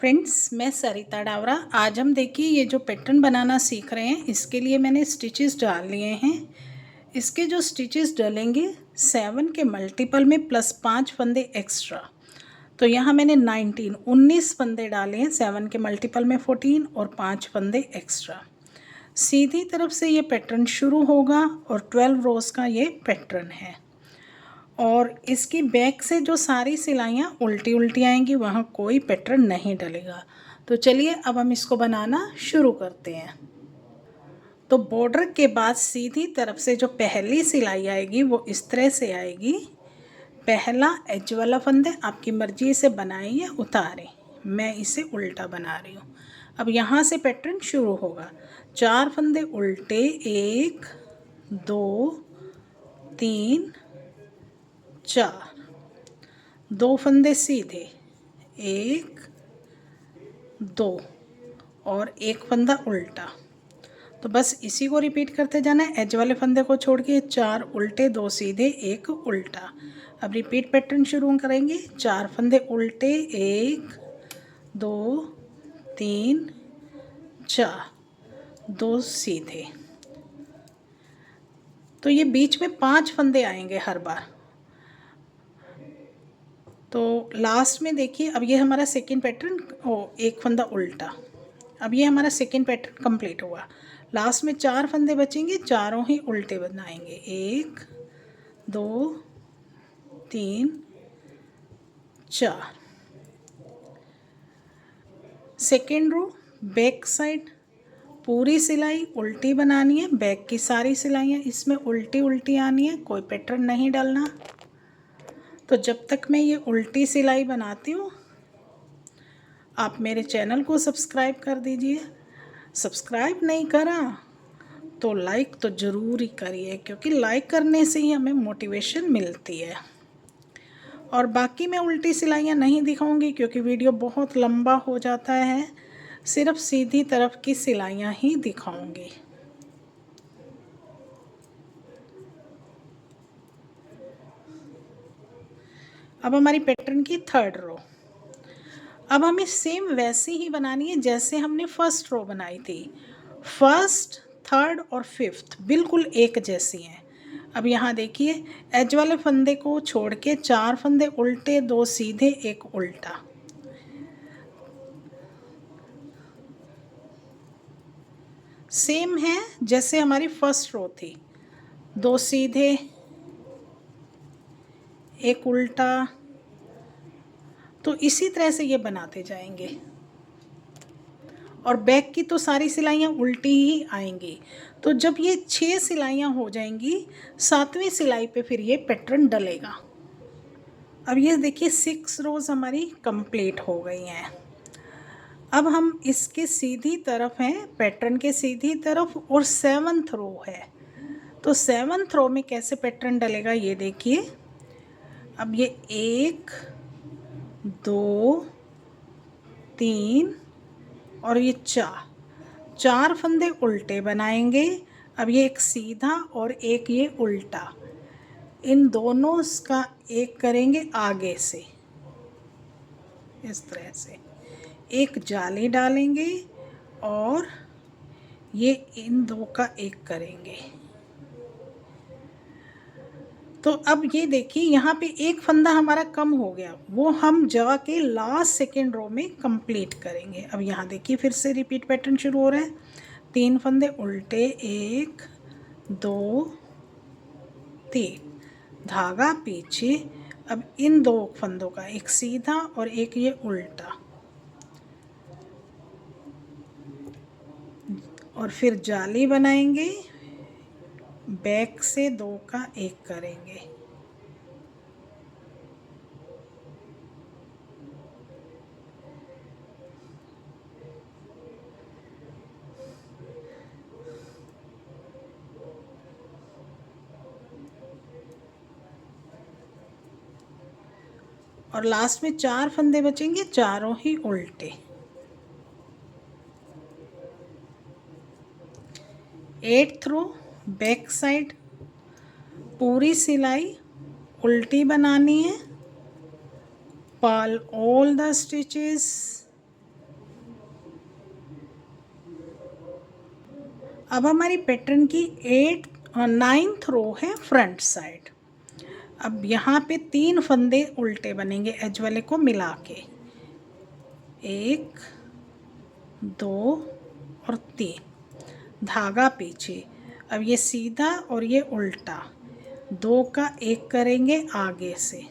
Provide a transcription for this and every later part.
Friends, मैं सरिता डावरा। आज हम देखिए ये जो पैटर्न बनाना सीख रहे हैं, इसके लिए मैंने स्टिचेस डाल लिए हैं। इसके जो स्टिचेस डलेंगे 7 के मल्टीपल में प्लस 5 फंदे एक्स्ट्रा। तो यहाँ मैंने 19 फंदे डाले हैं। 7 के मल्टीपल में 14 और 5 फंदे एक्स्ट्रा। सीधी तरफ से ये पैटर्न शुरू होगा और 12 रोज़ का ये पैटर्न है। और इसकी बैक से जो सारी सिलाइयाँ उल्टी उल्टी आएंगी, वहाँ कोई पैटर्न नहीं डलेगा। तो चलिए अब हम इसको बनाना शुरू करते हैं। तो बॉर्डर के बाद सीधी तरफ से जो पहली सिलाई आएगी वो इस तरह से आएगी। पहला एज वाला फंदे आपकी मर्जी से बनाएं या उतारें, मैं इसे उल्टा बना रही हूँ। अब यहाँ से पैटर्न शुरू होगा। 4 फंदे उल्टे, 1 2 3 4, 2 फंदे सीधे, 1 2 और 1 फंदा उल्टा। तो बस इसी को रिपीट करते जाना है। एज वाले फंदे को छोड़ के 4 उल्टे, 2 सीधे, 1 उल्टा। अब रिपीट पैटर्न शुरू करेंगे। 4 फंदे उल्टे, 1 2 3 4, 2 सीधे। तो ये बीच में 5 फंदे आएंगे हर बार। तो लास्ट में देखिए, अब ये हमारा सेकेंड पैटर्न, 1 फंदा उल्टा। अब ये हमारा सेकेंड पैटर्न कंप्लीट हुआ। लास्ट में 4 फंदे बचेंगे, चारों ही उल्टे बनाएंगे। 1 2 3 4। सेकेंड रो बैक साइड पूरी सिलाई उल्टी बनानी है। बैक की सारी सिलाइयाँ इसमें उल्टी उल्टी आनी है, कोई पैटर्न नहीं डालना। तो जब तक मैं ये उल्टी सिलाई बनाती हूँ, आप मेरे चैनल को सब्सक्राइब कर दीजिए। सब्सक्राइब नहीं करा तो लाइक तो ज़रूर ही करिए, क्योंकि लाइक करने से ही हमें मोटिवेशन मिलती है। और बाकी मैं उल्टी सिलाइयाँ नहीं दिखाऊंगी, क्योंकि वीडियो बहुत लंबा हो जाता है। सिर्फ सीधी तरफ की सिलाइयाँ ही दिखाऊंगी। अब हमारी पैटर्न की थर्ड रो। अब हमें सेम वैसी ही बनानी है जैसे हमने फर्स्ट रो बनाई थी। फर्स्ट, थर्ड और फिफ्थ बिल्कुल एक जैसी हैं। अब यहाँ देखिए, एज वाले फंदे को छोड़ के 4 फंदे उल्टे, 2 सीधे, 1 उल्टा। सेम है जैसे हमारी फर्स्ट रो थी। 2 सीधे, 1 उल्टा। तो इसी तरह से ये बनाते जाएंगे। और बैक की तो सारी सिलाइयाँ उल्टी ही आएंगी। तो जब ये 6 सिलाइयाँ हो जाएंगी, 7वीं सिलाई पे फिर ये पैटर्न डलेगा। अब ये देखिए 6 रोज़ हमारी कंप्लीट हो गई हैं। अब हम इसके सीधी तरफ हैं, पैटर्न के सीधी तरफ, और 7th रो है। तो 7th रो में कैसे पैटर्न डलेगा ये देखिए। अब ये 1 2 3 और ये 4 फंदे उल्टे बनाएंगे। अब ये एक सीधा और एक ये उल्टा, इन दोनों का एक करेंगे आगे से, इस तरह से एक जाली डालेंगे और ये इन दो का एक करेंगे। तो अब ये देखिए, यहाँ पे एक फंदा हमारा कम हो गया, वो हम जाके लास्ट सेकेंड रो में कंप्लीट करेंगे। अब यहाँ देखिए फिर से रिपीट पैटर्न शुरू हो रहा है। 3 फंदे उल्टे, 1 2 3, धागा पीछे। अब इन 2 फंदों का एक सीधा और एक ये उल्टा, और फिर जाली बनाएंगे। बैक से 2 का एक करेंगे। और लास्ट में 4 फंदे बचेंगे, चारों ही उल्टे। 8th रो बैक साइड पूरी सिलाई उल्टी बनानी है। पर्ल ऑल द स्टिचेस अब हमारी पैटर्न की 9th रो है फ्रंट साइड। अब यहाँ पे 3 फंदे उल्टे बनेंगे एज वाले को मिला के, 1 2 और 3, धागा पीछे। अब ये सीधा और ये उल्टा, 2 का 1 करेंगे आगे से,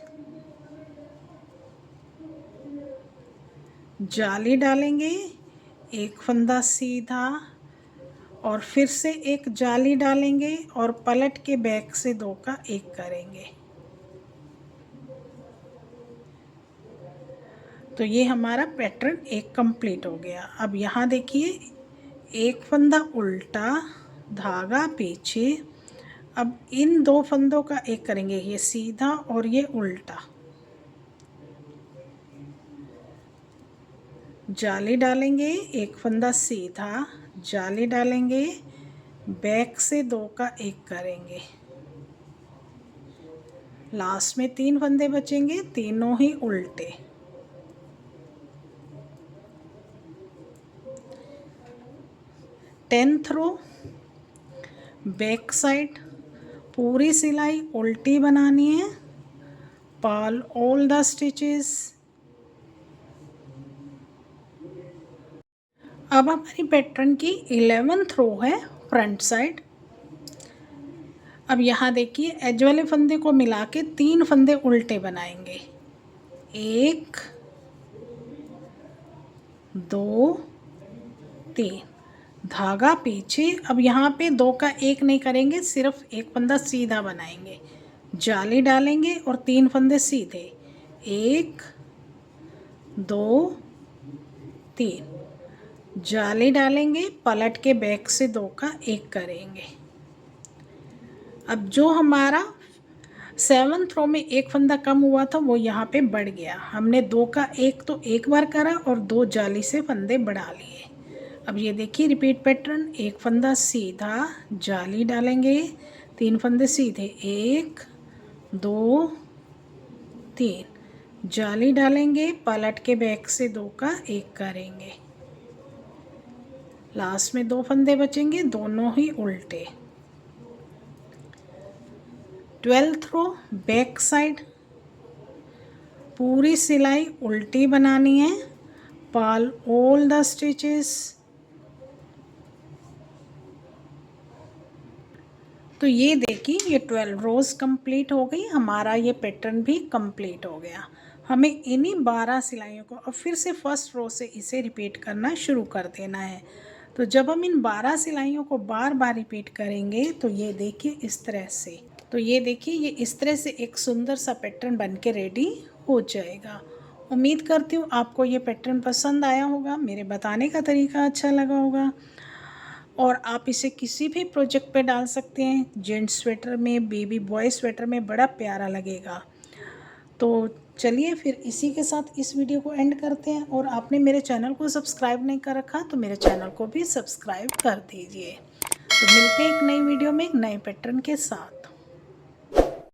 जाली डालेंगे, एक फंदा सीधा और फिर से एक जाली डालेंगे और पलट के बैक से 2 का 1 करेंगे। तो ये हमारा पैटर्न एक कंप्लीट हो गया। अब यहाँ देखिए, एक फंदा उल्टा, धागा पीछे। अब इन 2 फंदों का 1 करेंगे, ये सीधा और ये उल्टा, जाली डालेंगे, एक फंदा सीधा, जाली डालेंगे, बैक से 2 का 1 करेंगे। लास्ट में 3 फंदे बचेंगे, तीनों ही उल्टे। टेंथ रो बैक साइड, पूरी सिलाई उल्टी बनानी है, पर्ल ऑल द स्टिचेस। अब हमारी पैटर्न की 11th रो है फ्रंट साइड। अब यहाँ देखिए, एज वाले फंदे को मिला के 3 फंदे उल्टे बनाएंगे, 1 2 3, धागा पीछे। अब यहाँ पे 2 का 1 नहीं करेंगे, सिर्फ एक फंदा सीधा बनाएंगे, जाली डालेंगे और 3 फंदे सीधे, 1 2 3, जाली डालेंगे, पलट के बैक से 2 का 1 करेंगे। अब जो हमारा 7th रो में एक फंदा कम हुआ था वो यहाँ पे बढ़ गया। हमने 2 का 1 तो एक बार करा और 2 जाली से फंदे बढ़ा लिए। अब ये देखिए रिपीट पैटर्न, एक फंदा सीधा, जाली डालेंगे, 3 फंदे सीधे, 1 2 3, जाली डालेंगे, पलट के बैक से 2 का 1 करेंगे। लास्ट में 2 फंदे बचेंगे, दोनों ही उल्टे। 12th रो बैक साइड, पूरी सिलाई उल्टी बनानी है, पर्ल ऑल द स्टिचेस। तो ये देखिए, ये 12 रोज़ कंप्लीट हो गई, हमारा ये पैटर्न भी कंप्लीट हो गया। हमें इन्हीं 12 सिलाइयों को अब फिर से फर्स्ट रो से इसे रिपीट करना शुरू कर देना है। तो जब हम इन 12 सिलाइयों को बार बार रिपीट करेंगे तो ये देखिए इस तरह से, तो ये देखिए ये इस तरह से एक सुंदर सा पैटर्न बन के रेडी हो जाएगा। उम्मीद करती हूँ आपको ये पैटर्न पसंद आया होगा, मेरे बताने का तरीका अच्छा लगा होगा और आप इसे किसी भी प्रोजेक्ट पे डाल सकते हैं। जेंट्स स्वेटर में, बेबी बॉय स्वेटर में बड़ा प्यारा लगेगा। तो चलिए फिर इसी के साथ इस वीडियो को एंड करते हैं। और आपने मेरे चैनल को सब्सक्राइब नहीं कर रखा तो मेरे चैनल को भी सब्सक्राइब कर दीजिए। तो मिलते हैं एक नई वीडियो में एक नए पैटर्न के साथ।